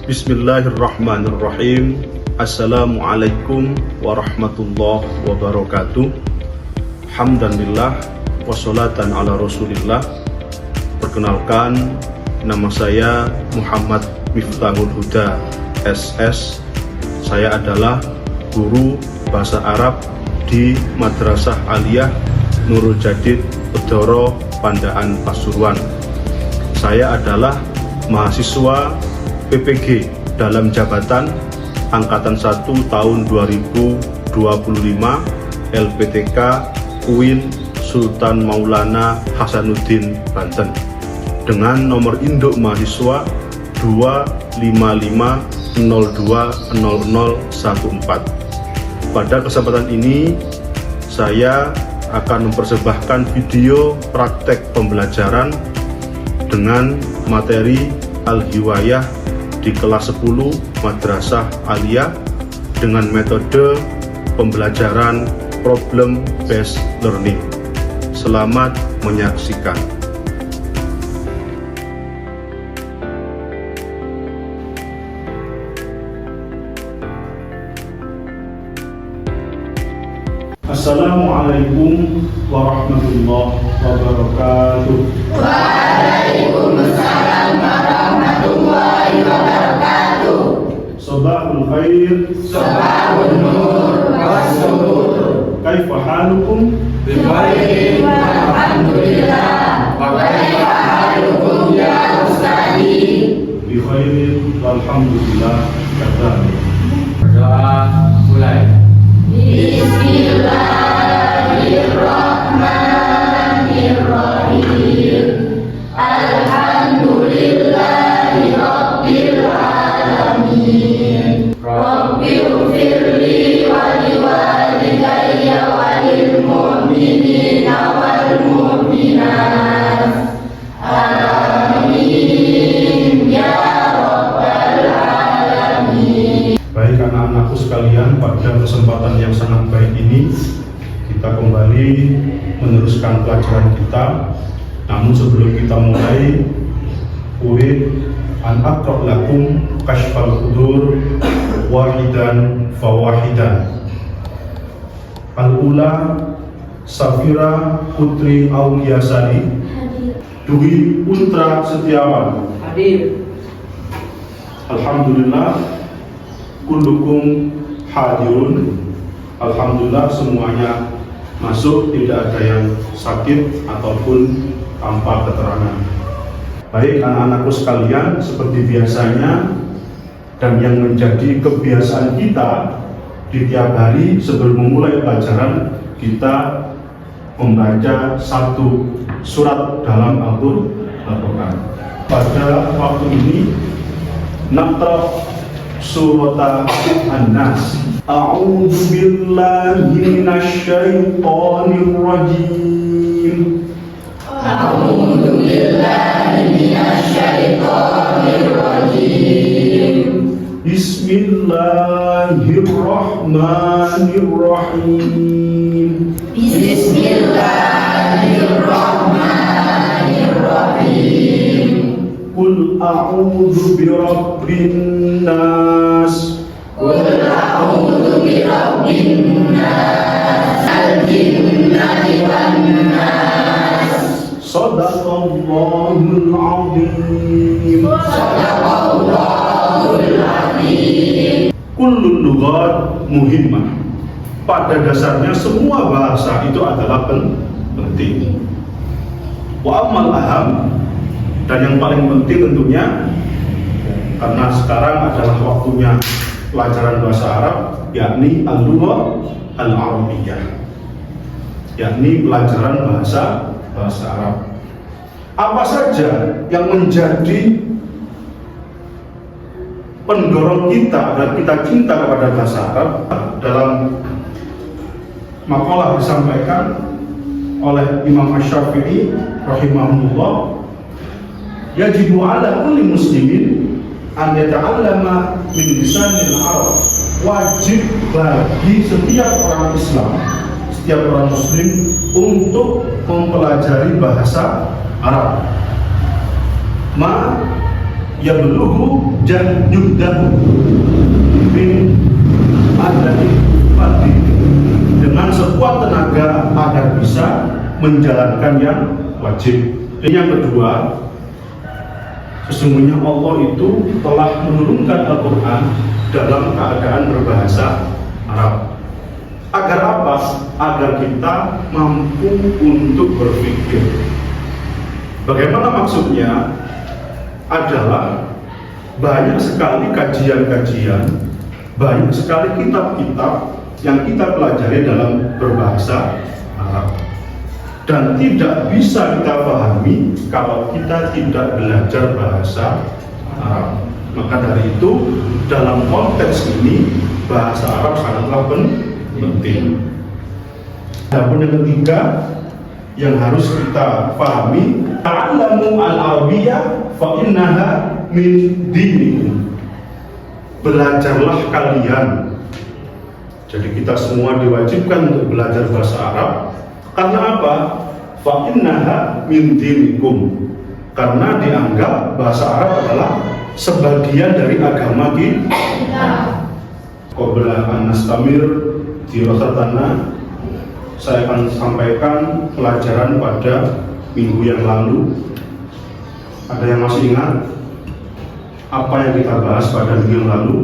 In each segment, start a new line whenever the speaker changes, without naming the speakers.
Bismillahirrahmanirrahim. Assalamualaikum warahmatullahi wabarakatuh. Hamdanillah wassalatan ala rasulillah. Perkenalkan, nama saya Muhammad Miftahul Huda SS. Saya adalah guru bahasa Arab di Madrasah Aliyah Nurul Jadid Bedoro Pandaan Pasuruan. Saya adalah mahasiswa PPG dalam jabatan Angkatan 1 tahun 2025 LPTK UIN Sultan Maulana Hasanuddin Banten dengan nomor induk mahasiswa 255020014. Pada kesempatan ini saya akan mempersembahkan video praktek pembelajaran dengan materi Al-Hiwayah di kelas 10 Madrasah Aliyah dengan metode pembelajaran problem based learning. Selamat menyaksikan. Assalamualaikum warahmatullahi wabarakatuh.
Waalaikumsalam warahmatullahi wabarakatuh.
Sabahul khair.
Sabahun nur wassurur.
Kaifa halukum?
Bikhairin walhamdulillah. Wa kaifa halukum ya ustadi?
Bikhairin walhamdulillah. Kadzalik.
Berdoa mulai.
Bismillahirrahmanirrahim. Alhamdulillahi rabbil alamin. Rabbighfirli wa liwalidayya wa lil mu'minina wal mu'minat. Amin ya rabbal alamin.
Baik anak-anakku sekalian, pada kesempatan yang sangat baik ini kita kembali meneruskan pelajaran kita. Namun sebelum kita mulai, urid an aqra' lakum kashfal qudur wahidan fawahidan. Al-ula Safira Putri Auliyasari Dwi Putra Setiawan.
Hadir.
Alhamdulillah kullukum hadirun. Alhamdulillah semuanya masuk, tidak ada yang sakit ataupun tanpa keterangan. Baik anak-anakku sekalian, seperti biasanya dan yang menjadi kebiasaan kita di tiap hari sebelum memulai pelajaran, kita membaca satu surat dalam Al-Quran. Pada waktu ini naqra surat An-Nas. A'udzu billahi minasyaitonir rajim.
A'udzu billahi minasyaitonir rajim.
Bismillahirrahmanirrahim.
Bismillahirrahmanirrahim.
Qul a'udzu birabbin nas.
Qul a'udzu birabbin nas. Al-jinnati wan nas.
Shadaqallahul azim.
Shadaqallahul azim.
Kullul lughat muhimmah. Pada dasarnya semua bahasa itu adalah penting. Wa amal aham, dan yang paling penting tentunya karena sekarang adalah waktunya pelajaran bahasa Arab, yakni al-lughah al-arabiyyah, yakni pelajaran bahasa Arab. Apa saja yang menjadi pendorong kita dan kita cinta kepada bahasa Arab? Dalam makalah disampaikan oleh Imam Asy-Syafi'i rahimahullah, yajibu ala kulli muslimin an yata'allama min lisanil Arab. Wajib bagi setiap orang Islam, setiap orang muslim untuk mempelajari bahasa Arab. Ma yablughu jahdudahu min adati fadli, dengan sekuat tenaga agar bisa menjalankan yang wajib. Dan yang kedua, sesungguhnya Allah itu telah menurunkan Al-Quran dalam keadaan berbahasa Arab. Agar apa? Agar kita mampu untuk berpikir. Bagaimana maksudnya? Adalah banyak sekali kajian-kajian, banyak sekali kitab-kitab yang kita pelajari dalam berbahasa Arab, dan tidak bisa kita pahami kalau kita tidak belajar bahasa Arab. Maka dari itu, dalam konteks ini bahasa Arab sangatlah penting. Adapun yang ketiga yang harus kita pahami, ta'allamu al-arabiyyah fa innaha min dinikum. Belajarlah kalian. Jadi kita semua diwajibkan untuk belajar bahasa Arab. Karena apa? Fa innaha min dinikum. Karena dianggap bahasa Arab adalah sebagian dari agama kita. Qabla an nastamir dirasatana, saya akan sampaikan pelajaran pada minggu yang lalu. Ada yang masih ingat apa yang kita bahas pada minggu yang lalu?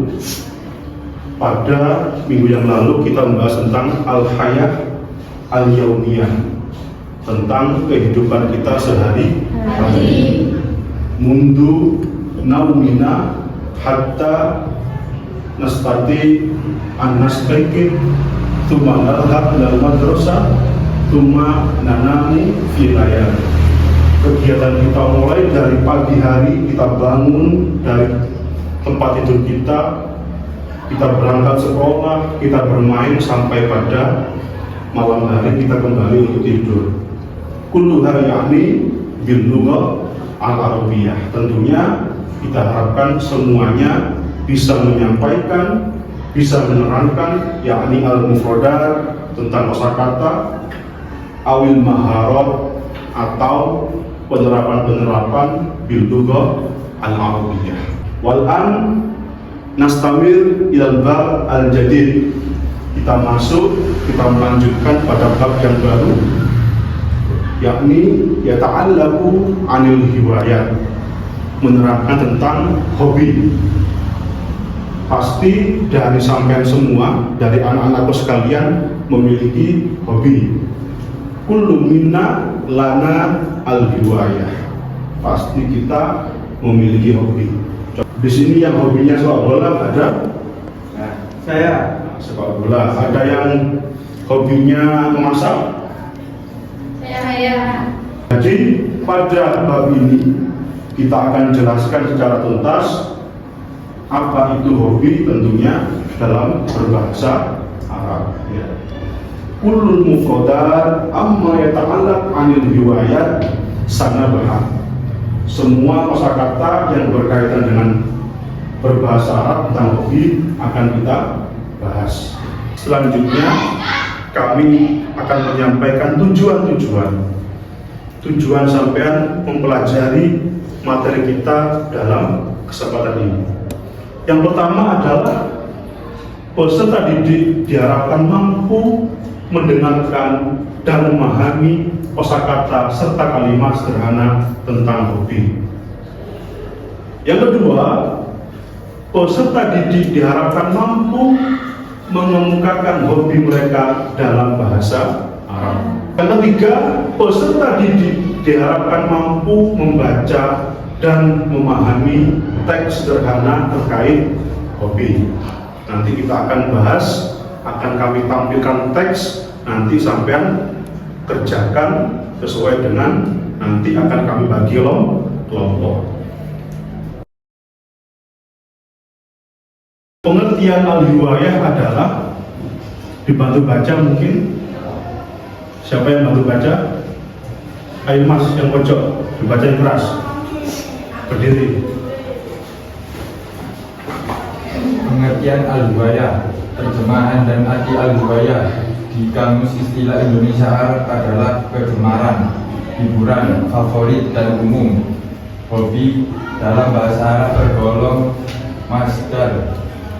Pada minggu yang lalu kita membahas tentang al-hayah al-yaumiyah, tentang kehidupan kita sehari-hari. Mundu naumina hatta nastati an-nastaqim thumma narhab ilal madrasah thumma nanami fi layal. Kegiatan kita mulai dari pagi hari, kita bangun dari tempat tidur kita berangkat sekolah, kita bermain sampai pada malam hari kita kembali untuk tidur. Kulluha yakni bil lughah al-arabiyyah. Tentunya kita harapkan semuanya bisa menyampaikan, bisa menerangkan, yakni al-mufradat tentang kosakata, awil maharat atau penerapan-penerapan bil lughah al-arabiyyah. Wal an nastamir ilal bab al-jadid. Kita masuk, kita melanjutkan pada bab yang baru, yakni yata'allaku anil hiwayat, menerangkan tentang hobi. Pasti dari sampean semua, dari anak-anakku sekalian memiliki hobi. Kullu minna lana al-hiwayah. Pasti kita memiliki hobi. Di sini yang hobinya sepak bola ada? Nah, saya sepak bola. Ada yang hobinya memasak?
Saya.
Jadi pada bab ini kita akan jelaskan secara tuntas apa itu hobi, tentunya dalam berbahasa Arab. Ya. Kullul mufradat amma yata'allaq 'anil riwayat sanabah. Semua kosakata yang berkaitan dengan berbahasa Arab tentang hobi akan kita bahas. Selanjutnya kami akan menyampaikan tujuan sampean mempelajari materi kita dalam kesempatan ini. Yang pertama adalah peserta didik diharapkan mampu mendengarkan dan memahami kosakata serta kalimat sederhana tentang hobi. Yang kedua, peserta didik diharapkan mampu mengemukakan hobi mereka dalam bahasa Arab. Yang ketiga, peserta didik diharapkan mampu membaca dan memahami teks sederhana terkait hobi. Nanti kita akan bahas, akan kami tampilkan teks, nanti sampean kerjakan sesuai dengan nanti akan kami bagi kelompok. Pengertian al-hiwayah adalah dibantu baca mungkin. Siapa yang bantu baca? Ayo mas, yang pojok, dibaca yang keras. Berdiri.
Pengertian al-hiwayah, terjemahan dan arti al-hiwayah di Kamus Istilah Indonesia Arab adalah kegemaran, hiburan, favorit, dan umum. Hobi dalam bahasa Arab tergolong masdar,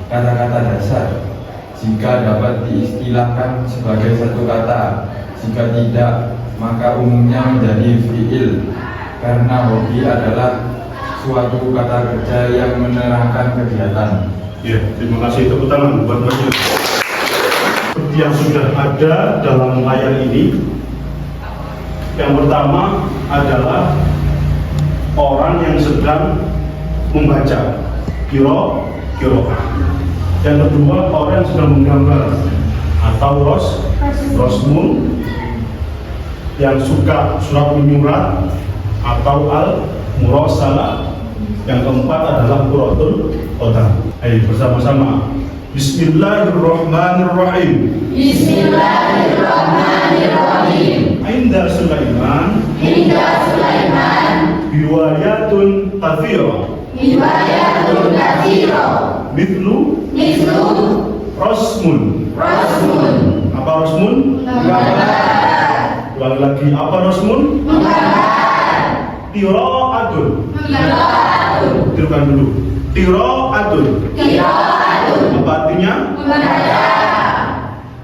kata-kata dasar. Jika dapat diistilahkan sebagai satu kata, jika tidak, maka umumnya menjadi fi'il. Karena hobi adalah suatu kata kerja yang menerangkan kegiatan.
Ya, terima kasih. Tepuk tangan buat Mas. Seperti yang sudah ada dalam layar ini, yang pertama adalah orang yang sedang membaca kiro. Yang kedua, orang yang sedang menggambar atau rosmun, yang suka surat menyurat atau al-murasalah. Yang keempat adalah qurratul qadar. Ayo bersama-sama. Bismillahirrahmanirrahim.
Bismillahirrahmanirrahim.
Inda Sulaiman riwayatun katsira. Mithlu Rosmun. Apa Rosmun? Ulang lagi, apa Rosmun? Qiraatun. Tirukan dulu. Qiraatun. Apa artinya?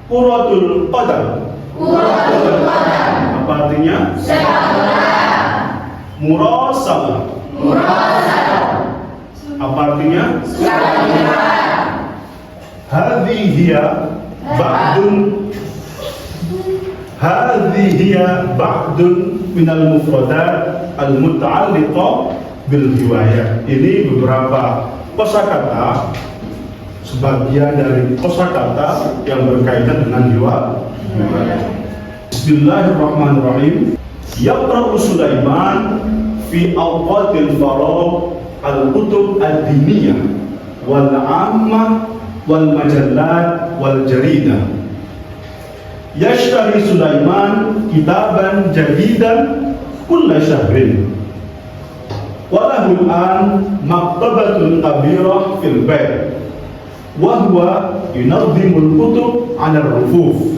Qurratul qadar. Apa artinya? Murasalah. Apa artinya? Hadhihi ba'dun minal mufradat al-muta'alliqah bil riwayah. Ini beberapa kosakata, sebagian dari kosakata yang berkaitan dengan riwayat. Bismillahirrahmanirrahim. Yaqra'u Sulaiman fi awqatil faragh al-kutub ad-diniyah wal 'ammah wal majallat wal jaridah. Yashtari Sulaiman kitaban jadidan kulla syahrin. Walahu an maktabatun kabirah fil bait. Wa huwa yunadhimul kutub 'ala ar-rufuf.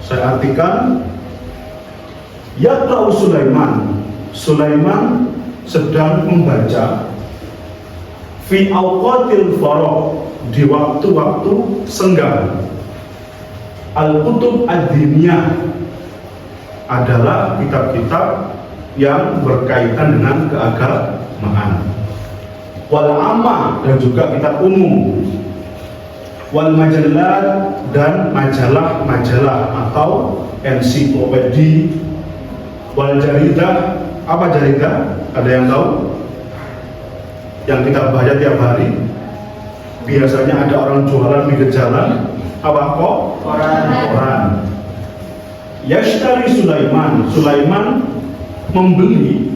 Saya artikan, Yaqra'u Sulaiman. Sulaiman sedang membaca fi awqatil faragh, di waktu-waktu senggang. Al-kutub ad-diniyah adalah kitab-kitab yang berkaitan dengan keagamaan. Wal ammah, dan juga kitab umum. Wal majallat, dan majalah-majalah atau ensiklopedi. Wal jaridah. Apa jaridah? Ada yang tahu? Yang kita baca tiap hari. Biasanya ada orang jualan di jalan. Apa kok? Koran. Yashtari Sulaiman. Sulaiman membeli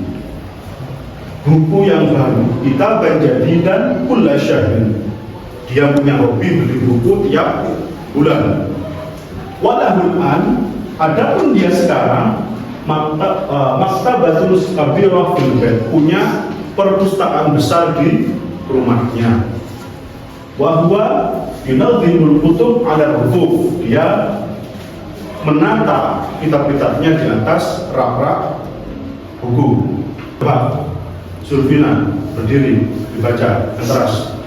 buku yang baru, kitab jadi dan kulla syahrin. Dia punya hobi beli buku tiap bulan. Walahul an, adapun dia sekarang maktabatul kabirah fil bait, punya perpustakaan besar di rumahnya. Wa huwa yunadhimul kutub 'ala rufuf, dia menata kitab-kitabnya di atas rak-rak buku. Coba Sulfina berdiri dibaca yang keras.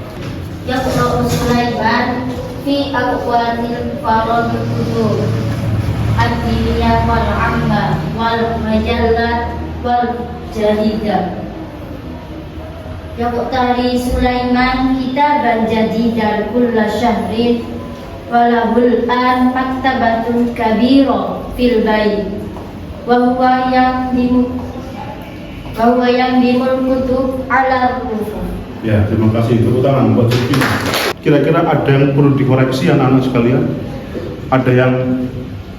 Yaqra'u Sulaiman fi aqwatil faragh kutub ad-diniyah wal 'ammah wal majallat wal jaridah. Yaqtari Sulaiman kitaban jadidan kulla syahrin walahul an maktabatun kabira fil bait wa huwa yamdimul kutub ala rufuf.
Ya, terima kasih. Tepuk tangan buat Sulfina. Kira-kira ada yang perlu dikoreksi anak-anak sekalian? Ada yang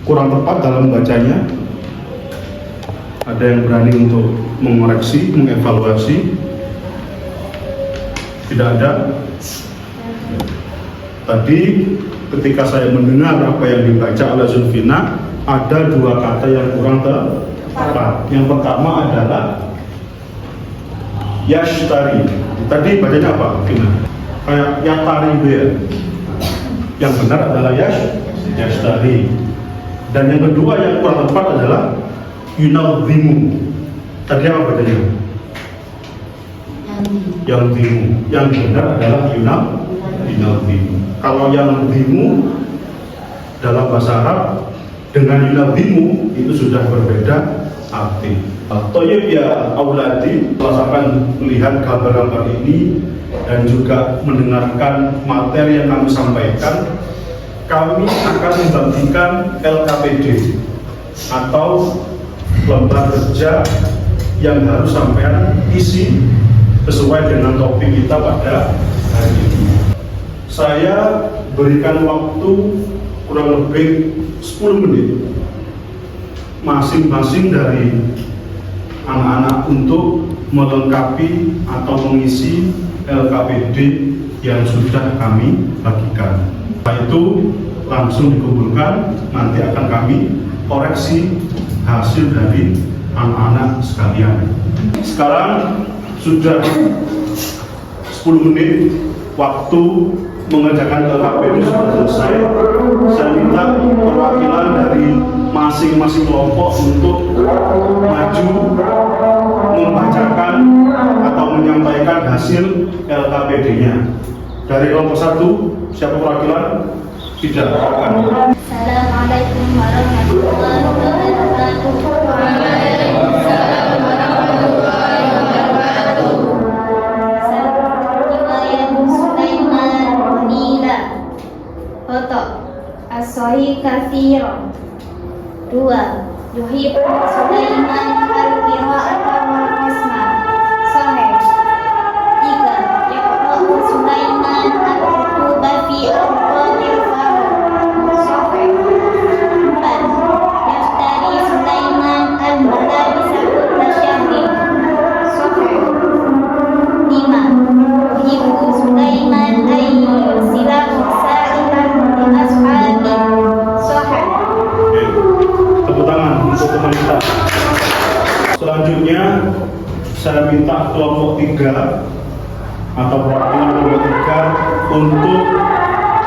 kurang tepat dalam bacanya? Ada yang berani untuk mengoreksi, mengevaluasi? Tidak ada. Tadi ketika saya mendengar apa yang dibaca oleh Sulfina, ada dua kata yang kurang tepat. Yang pertama adalah yashtari. Tadi bacanya apa? Kayak yatari ya. Yang benar adalah yashtari. Dan yang kedua yang kurang tepat adalah yunadhimu. Tadi apa bacanya? yang bimu. Yang benar adalah yunadhimu. Kalau yang bimu dalam bahasa Arab dengan yunadhimu itu sudah berbeda arti. Toyib ya auladi, merasakan melihat gambar-gambar ini dan juga mendengarkan materi yang kami sampaikan, kami akan membagikan LKPD atau lembar kerja yang harus sampean isi sesuai dengan topik kita pada hari ini. Saya berikan waktu kurang lebih 10 menit masing-masing dari anak-anak untuk melengkapi atau mengisi LKPD yang sudah kami bagikan. Setelah itu langsung dikumpulkan, nanti akan kami koreksi hasil dari anak-anak sekalian. Sekarang sudah 10 menit waktu mengerjakan LKPD sudah selesai. Saya minta perwakilan dari masing-masing kelompok untuk maju membacakan atau menyampaikan hasil LKPD-nya. Dari kelompok 1, siapa perwakilan? Tidak.
Assalamualaikum warahmatullahi wabarakatuh. Waalaikumsalam warahmatullahi wabarakatuh. Riwayat Sulaiman Nila. Foto As-Sahih Katsir. 2. Yuhibbu Sulaiman al-qira'ata wal qasma. Sahih. 3. Yaqra'u Sulaiman al-kutuba fi awqatil fardh. Sahih. 4. Yashtari Sulaiman al-malabisa kulla syahrin. Sahih. 5. Yuhibbu Sulaiman an yursila sa'ilan li ashabi. Sahih.
Tepuk tangan untuk teman kita. Selanjutnya saya minta kelompok 3 atau perwakilan kelompok 3 untuk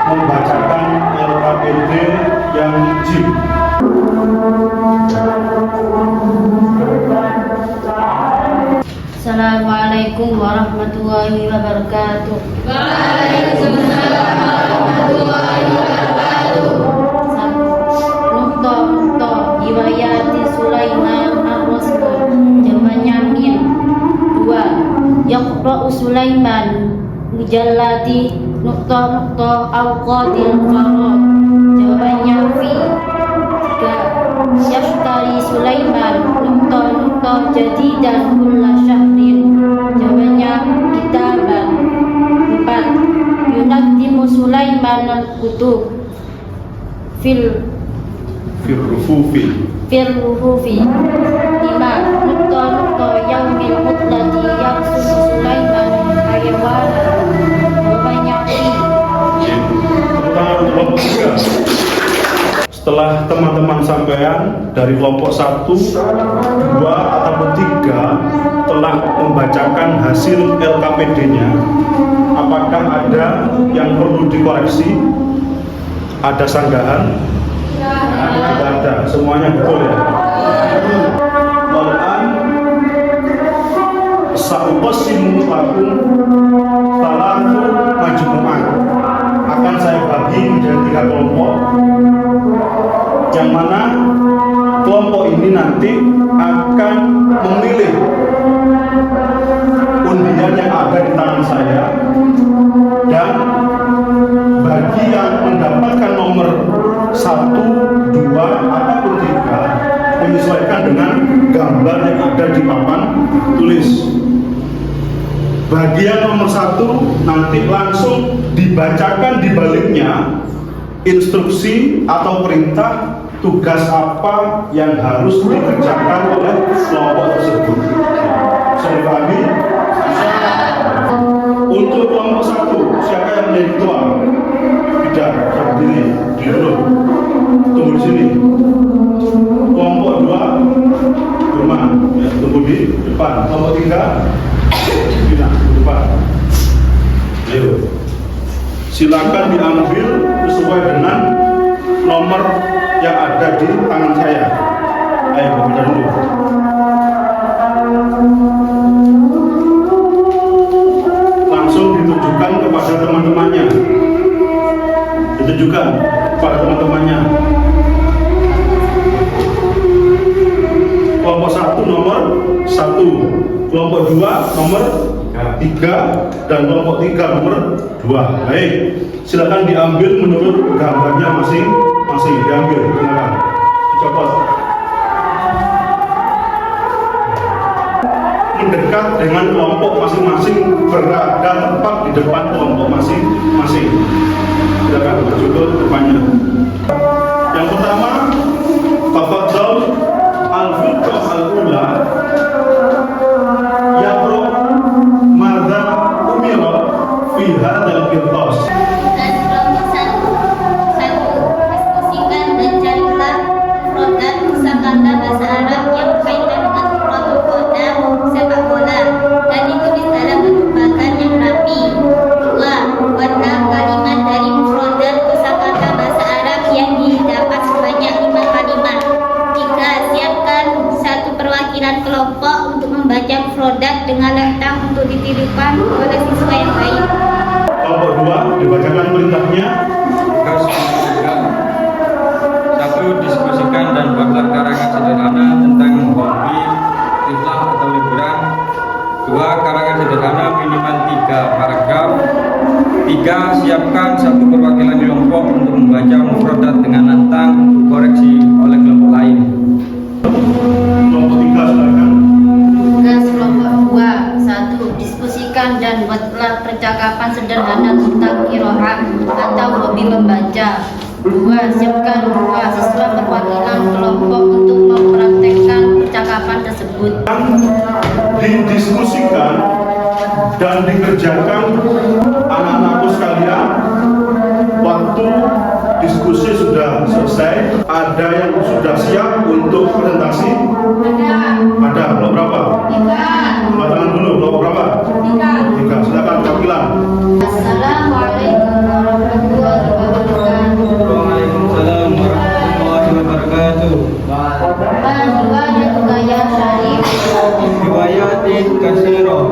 membacakan LKPD yang jim.
Assalamualaikum warahmatullahi wabarakatuh. Nukta riwayat Sulaiman ar-Rasul. Jawabannya min. 2. Yaqra'u Sulaiman mujallati nukta awqatil fardh. Jawabannya fi. 3. Yashtari Sulaiman nukta jadidan kulla syahrin. Jawabannya kitaban. 4. Yunadhimu Sulaiman al-kutub fil ruhufi. 5. Nukta yaumil mutlati yarsul Sulaiman hayawana. Jawabannya fi.
Setelah teman-teman sampean dari kelompok 1, 2 ataupun 3 telah membacakan hasil LKPD-nya, apakah ada yang perlu dikoreksi? Ada sanggahan? Tidak ada, semuanya betul ya. Quran sa'uqassimu lakum salatu majmu'an. Akan saya bagi menjadi 3 kelompok, yang mana kelompok ini nanti akan memilih undian yang ada di tangan saya, dan bagi yang mendapatkan nomor 1, 2 ataupun 3 menyesuaikan dengan gambar yang ada di papan tulis. Bagi yang nomor 1 nanti langsung dibacakan di baliknya instruksi atau perintah tugas apa yang harus dikerjakan oleh kelompok tersebut. Saya pahami? Untuk kelompok 1, siapa yang menjadi ketua? Tidak, saya berdiri di dulu. Tunggu di sini. Kelompok 2, Firman, ya, tunggu di depan. Kelompok 3, Bina, di depan. Ayo, silakan diambil sesuai dengan nomor yang ada di tangan saya. Ayo, baca dulu. kelompok 2 nomor 3 dan kelompok 3 nomor 2. Baik, silakan diambil menurut gambarnya masing-masing. Diambil, silakan dicopot. Mendekat dengan kelompok masing-masing, berada tepat di depan kelompok masing-masing. Silakan maju ke depannya. Yang pertama, tafadhal al-firqah al-ula yaqra madza umira fi hadzal qirtas.
Dan kelompok satu, diskusikan dan carilah produk kosakata bahasa Arab yang berkaitan dengan protokol sepak bola dan ditulis dalam bentuk bagan yang rapi. 2. Buatlah kalimat dari produk kosakata bahasa Arab yang didapat sebanyak 5 kalimat. 3. Siapkan satu perwakilan kelompok untuk membaca produk dengan lantang untuk ditirukan oleh siswa yang baik.
Kelompok 2 dibacakan perintahnya.
Tugas menunjukkan 1. Diskusikan dan buatlah karangan sederhana tentang hobi, islah atau liburan. 2. Karangan sederhana minimal 3 paragraf. 3. Siapkan satu perwakilan kelompok untuk membaca mufradat dengan lantang untuk koreksi oleh kelompok lain.
Kelompok 3 silakan.
Tugas kelompok 2. 1. Diskusikan dan buatlah percakapan sederhana tentang qiraah atau hobi membaca. 2. Siapkan 2 siswa perwakilan kelompok untuk mempraktekkan percakapan tersebut.
Didiskusikan dan dikerjakan anak-anakku sekalian. Waktu diskusi sudah selesai, ada yang sudah siap untuk presentasi? Ada. Kelompok berapa?
3.
Tangan dulu, kelompok berapa? 3. Silakan perwakilan.
Assalamualaikum warahmatullahi wabarakatuh.
Waalaikumsalam warahmatullahi wabarakatuh.
Riwayat ya Syarif.
Riwayatin katsirah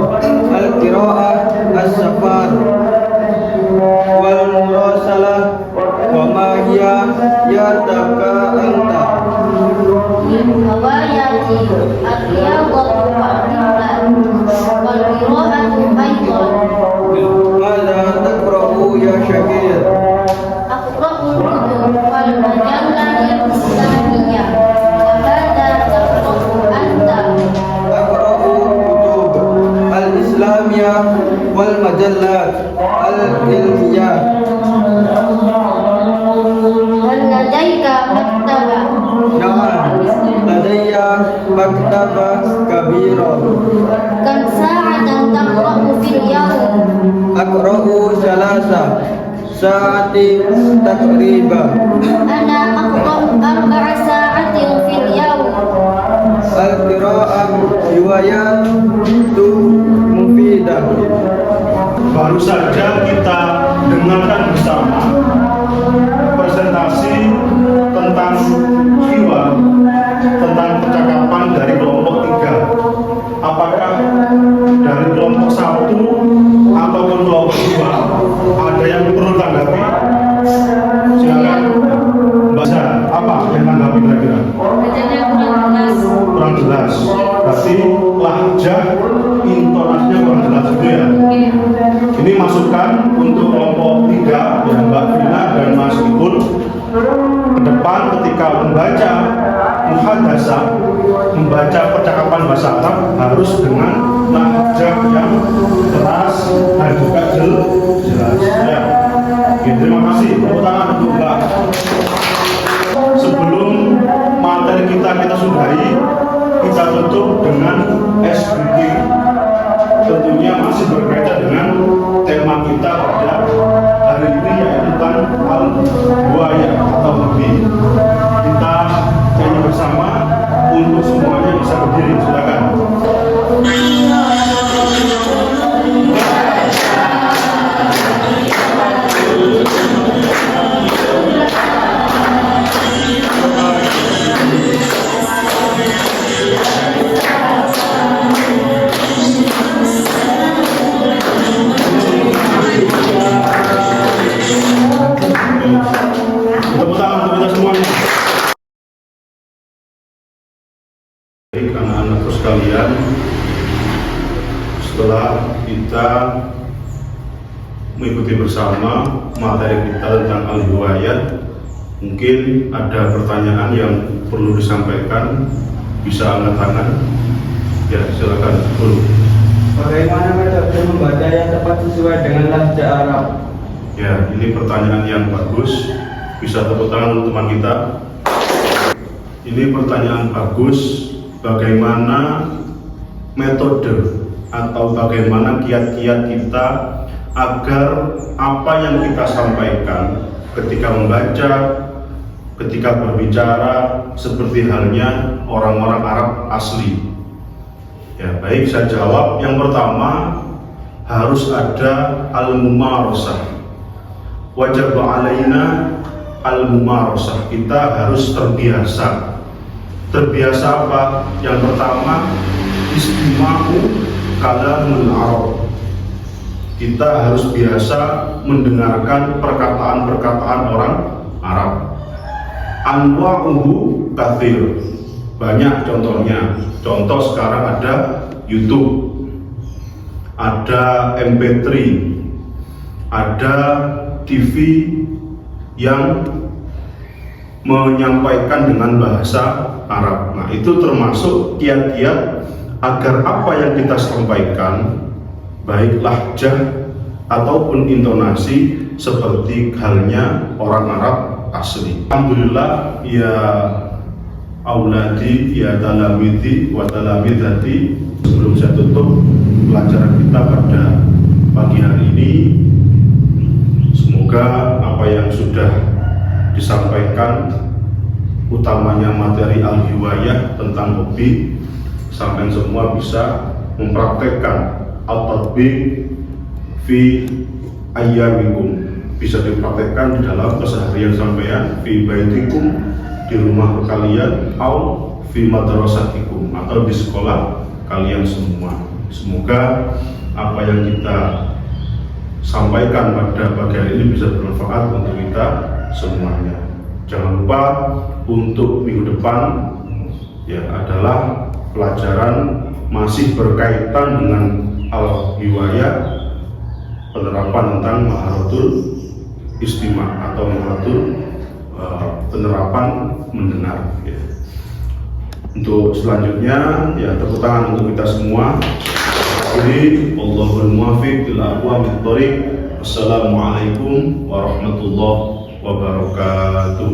al-qiraah as-safar wal murasalah wa ma hiya yataka anta.
Riwayat al-riyadhatu fa'illah wal qira'atu aidan.
Mada taqra'u ya Syakir?
Aqra'ul kutub wal majallah al-islamiyah. Wa madza taqra'u anta?
Taqra'u kutub al-islamiyah wal majallat al-ilmiyah.
Hal ladaika maktaba?
Na'am, ladayya maktabah kabira.
Kam sa'atan taqra'u fil yawm?
Aqra'u salasa sa'ati takriba.
Ana aqra'u 4 sa'atin fil yawm.
Al-qira'ah riwayatu mufidah.
Baru saja kita dengarkan bersama presentasi tentang jiwa, tentang percakapan dari kelompok 3. Apakah dari kelompok 1 ataupun kelompok 2 ada yang perlu tanggapi? Silakan Mbak Zah, apa yang tanggapi kira-kira?
Bacanya kurang jelas.
Kurang jelas. Berarti lahjah intonasinya kurang jelas gitu ya. Ini masukan untuk kelompok 3 ya, Mbak Vina dan Mas Ibul. Ke depan ketika membaca muhadasah, membaca percakapan bahasa Arab harus dengan lahjah yang keras dan juga jelas ya. Oke, terima kasih. Tepuk tangan untuk Mbak. Sebelum materi kita sudahi, kita tutup dengan SBG. Tentunya masih berkaitan dengan tema kita pada hari ini, yaitu tentang al-buaya atau nabi. Kita nyanyi bersama untuk semuanya bisa berdiri. Silakan. Tepuk tangan untuk kita semuanya. Baik, anak-anakku sekalian, setelah kita mengikuti bersama materi kita tentang al-hiwayah, mungkin ada pertanyaan yang perlu disampaikan, bisa angkat tangan. Ya, silakan dulu.
Bagaimana metode membaca yang tepat sesuai dengan lahja Arab?
Ya, ini pertanyaan yang bagus. Bisa tepuk tangan untuk teman kita. Ini pertanyaan bagus. Bagaimana metode atau bagaimana kiat-kiat kita agar apa yang kita sampaikan ketika membaca, ketika berbicara, seperti halnya orang-orang Arab asli. Ya, baik, saya jawab. Yang pertama, harus ada al-mumarasah. Wajib alaina al-mumarasah. Kita harus terbiasa. Terbiasa apa? Yang pertama, istima'u kalamul Arab. Kita harus biasa mendengarkan perkataan-perkataan orang Arab. Anwa'uhu katsir. Banyak contohnya. Contoh sekarang ada YouTube, ada MP3, ada TV yang menyampaikan dengan bahasa Arab. Nah, itu termasuk kiat-kiat agar apa yang kita sampaikan, baik lahjah ataupun intonasi, seperti halnya orang Arab asli. Alhamdulillah, ya auladi, ya talamidi wa talamidati, sebelum saya tutup pelajaran kita pada pagi hari ini, semoga apa yang sudah disampaikan, utamanya materi al-hiwayah tentang hobi, sampai semua bisa mempraktekkan at-tatbiq fi ayyamikum, bisa dipraktekkan di dalam keseharian sampean, fi baitikum, di rumah kalian, atau fi madrasatikum, atau di sekolah kalian semua. Semoga apa yang kita sampaikan pada pagi hari ini bisa bermanfaat untuk kita semuanya. Jangan lupa untuk minggu depan ya adalah pelajaran masih berkaitan dengan al-hiwayah, penerapan tentang maharatul istima' atau maharatul penerapan mendengar. Ya. Untuk selanjutnya ya tepuk tangan untuk kita semua. Jadi Allahul muwaffiq ila aqwamit thoriq. Assalamualaikum warahmatullahi wabarakatuh.